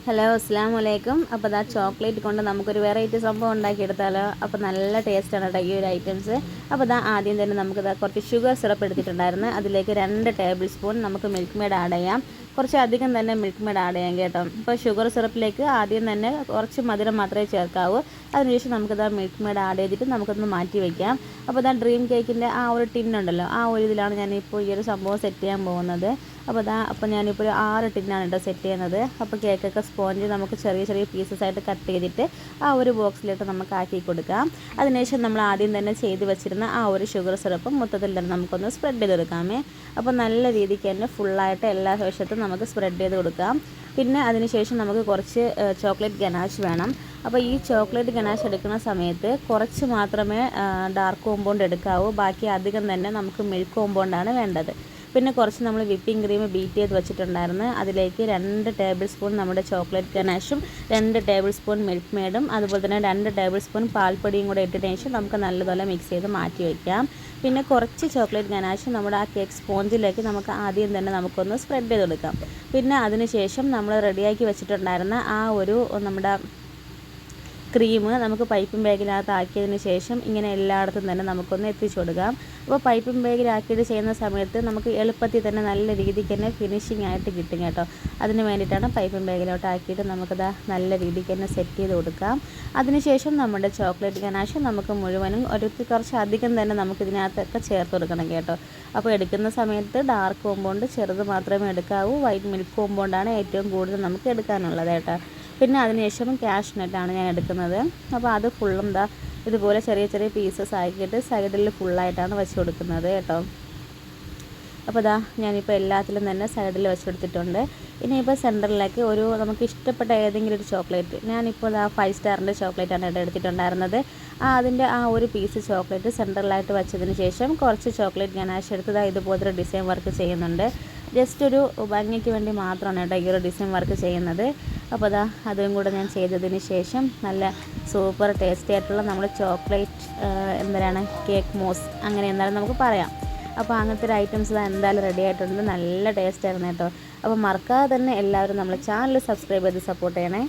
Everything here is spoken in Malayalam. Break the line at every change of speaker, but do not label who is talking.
ഹലോ അസ്സലാമു അലൈക്കും. അപ്പോൾ ദാ ചോക്ലേറ്റ് കൊണ്ട് നമുക്കൊരു വെറൈറ്റി സംഭവം ഉണ്ടാക്കിയെടുത്താലോ. അപ്പോൾ നല്ല ടേസ്റ്റാണ് കേട്ടോ ഈ ഒരു ഐറ്റംസ്. അപ്പോൾ ദാ ആദ്യം തന്നെ നമുക്ക് കുറച്ച് ഷുഗർ സിറപ്പ് എടുത്തിട്ടുണ്ടായിരുന്നു. അതിലേക്ക് 2 ടേബിൾ സ്പൂൺ നമുക്ക് മിൽക്ക് മെയ്ഡ് ആഡ് ചെയ്യാം. കുറച്ച് അധികം തന്നെ മിൽക്ക് മെയ്ഡ് ആഡ് ചെയ്യാം കേട്ടോ. അപ്പോൾ ഷുഗർ സിറപ്പിലേക്ക് ആദ്യം തന്നെ കുറച്ച് മധുരം മാത്രമേ ചേർക്കാവൂ. അതിനുശേഷം നമുക്കിതാ മിൽക്ക് മെയ്ഡ് ആഡ് ചെയ്തിട്ട് നമുക്കൊന്ന് മാറ്റി വയ്ക്കാം. അപ്പോൾ ദാ ഡ്രീം കേക്കിൻ്റെ ആ ഒരു ടിന്നുണ്ടല്ലോ, ആ ഒരു ഇതിലാണ് ഞാനിപ്പോൾ ഈ ഒരു സംഭവം സെറ്റ് ചെയ്യാൻ പോകുന്നത്. അപ്പോൾ ഞാനിപ്പോൾ ഒരു 6 ടിന്നാണ് കേട്ടോ സെറ്റ് ചെയ്യുന്നത്. അപ്പോൾ കേക്കൊക്കെ സ്പോഞ്ച് നമുക്ക് ചെറിയ ചെറിയ പീസസ് ആയിട്ട് കട്ട് ചെയ്തിട്ട് ആ ഒരു ബോക്സിലേക്ക് നമുക്ക് ആക്കി കൊടുക്കാം. അതിനുശേഷം നമ്മൾ ആദ്യം തന്നെ ചെയ്ത് വെച്ചിരുന്ന ആ ഒരു ഷുഗർ സിറപ്പ് മൊത്തത്തിൽ തന്നെ നമുക്കൊന്ന് സ്പ്രെഡ് ചെയ്ത് കൊടുക്കാമേ. അപ്പോൾ നല്ല രീതിക്ക് തന്നെ ഫുള്ളായിട്ട് എല്ലാ വശത്തും നമുക്ക് സ്പ്രെഡ് ചെയ്ത് കൊടുക്കാം. പിന്നെ അതിനുശേഷം നമുക്ക് കുറച്ച് ചോക്ലേറ്റ് ഗനാഷ് വേണം. അപ്പോൾ ഈ ചോക്ലേറ്റ് ഗനാഷ് എടുക്കുന്ന സമയത്ത് കുറച്ച് മാത്രമേ ഡാർക്ക് കോമ്പൗണ്ട് എടുക്കാവൂ. ബാക്കി അധികം തന്നെ നമുക്ക് മിൽക്ക് കോമ്പൗണ്ടാണ് വേണ്ടത്. പിന്നെ കുറച്ച് നമ്മൾ വിപ്പിംഗ് ക്രീം ബീറ്റ് ചെയ്ത് വെച്ചിട്ടുണ്ടായിരുന്നു. അതിലേക്ക് 2 ടേബിൾ സ്പൂൺ നമ്മുടെ ചോക്ലേറ്റ് ഗനാഷും 2 ടേബിൾ സ്പൂൺ മിൽക്ക് മെയ്ഡും അതുപോലെ തന്നെ 2 ടേബിൾ സ്പൂൺ പാൽപ്പൊടിയും കൂടെ ഇട്ടതിന് ശേഷം നമുക്ക് നല്ലപോലെ മിക്സ് ചെയ്ത് മാറ്റി വയ്ക്കാം. പിന്നെ കുറച്ച് ചോക്ലേറ്റ് ഗനാഷ് നമ്മുടെ ആ കേക്ക് സ്പോഞ്ചിലേക്ക് നമുക്ക് ആദ്യം തന്നെ നമുക്കൊന്ന് സ്പ്രെഡ് ചെയ്ത് കൊടുക്കാം. പിന്നെ അതിന് ശേഷം നമ്മൾ റെഡിയാക്കി വെച്ചിട്ടുണ്ടായിരുന്ന ആ ഒരു നമ്മുടെ ക്രീം നമുക്ക് പൈപ്പിംഗ് ബാഗിനകത്ത് ആക്കിയതിന് ശേഷം ഇങ്ങനെ എല്ലായിടത്തും തന്നെ നമുക്കൊന്ന് എത്തിച്ചു കൊടുക്കാം. അപ്പോൾ പൈപ്പിംഗ് ബാഗിലാക്കിയിട്ട് ചെയ്യുന്ന സമയത്ത് നമുക്ക് എളുപ്പത്തിൽ തന്നെ നല്ല രീതിക്ക് തന്നെ ഫിനിഷിംഗ് ആയിട്ട് കിട്ടും കേട്ടോ. അതിന് വേണ്ടിയിട്ടാണ് പൈപ്പിംഗ് ബാഗിലോട്ട് ആക്കിയിട്ട് നമുക്കത് നല്ല രീതിക്ക് തന്നെ സെറ്റ് ചെയ്ത് കൊടുക്കാം. അതിനുശേഷം നമ്മുടെ ചോക്ലേറ്റ് ഗനാഷ് നമുക്ക് മുഴുവനും കുറച്ച് അധികം തന്നെ നമുക്കിതിനകത്തൊക്കെ ചേർത്ത് കൊടുക്കണം കേട്ടോ. അപ്പോൾ എടുക്കുന്ന സമയത്ത് ഡാർക്ക് കോമ്പൗണ്ട് ചെറുത് മാത്രമേ എടുക്കാവൂ. വൈറ്റ് മിൽക്ക് കോമ്പൗണ്ടാണ് ഏറ്റവും കൂടുതൽ നമുക്ക് എടുക്കാനുള്ളത് കേട്ടോ. പിന്നെ അതിനുശേഷം കാഷ്നട്ടാണ് ഞാൻ എടുക്കുന്നത്. അപ്പോൾ അത് ഫുള്ളും ഇതുപോലെ ചെറിയ ചെറിയ പീസസ് ആക്കിയിട്ട് സൈഡിൽ ഫുള്ളായിട്ടാണ് വെച്ച് കൊടുക്കുന്നത് കേട്ടോ. അപ്പോൾ ഞാനിപ്പോൾ എല്ലാത്തിലും തന്നെ സൈഡിൽ വെച്ച് കൊടുത്തിട്ടുണ്ട്. ഇനിയിപ്പോൾ സെൻറ്ററിലേക്ക് നമുക്ക് ഇഷ്ടപ്പെട്ട ഏതെങ്കിലും ഒരു ചോക്ലേറ്റ്, ഞാനിപ്പോൾ 5 സ്റ്റാറിൻ്റെ ചോക്ലേറ്റാണ് ഇവിടെ എടുത്തിട്ടുണ്ടായിരുന്നത്. അതിൻ്റെ ആ ഒരു പീസ് ചോക്ലേറ്റ് സെൻറ്ററിലായിട്ട് വെച്ചതിന് ശേഷം കുറച്ച് ചോക്ലേറ്റ് ഗനാഷ് എടുത്ത് ഇതുപോലൊരു ഡിസൈൻ വർക്ക് ചെയ്യുന്നുണ്ട്. ജസ്റ്റ് ഒരു ഭംഗിക്ക് വേണ്ടി മാത്രമാണ് കേട്ടോ ഈ ഒരു ഡിസൈൻ വർക്ക് ചെയ്യുന്നത്. അപ്പോൾ അതും കൂടെ ഞാൻ ചെയ്തതിന് ശേഷം നല്ല സൂപ്പർ ടേസ്റ്റി ആയിട്ടുള്ള നമ്മുടെ ചോക്ലേറ്റ് കേക്ക് മോസ് അങ്ങനെ എന്തായാലും നമുക്ക് പറയാം. അപ്പോൾ അങ്ങനത്തെ ഒരു ഐറ്റംസ് എന്തായാലും റെഡി ആയിട്ടുണ്ട്. നല്ല ടേസ്റ്റ് ആയിരുന്നു കേട്ടോ. അപ്പോൾ മറക്കാതെ തന്നെ എല്ലാവരും നമ്മുടെ ചാനൽ സബ്സ്ക്രൈബ് ചെയ്ത് സപ്പോർട്ട് ചെയ്യണേ.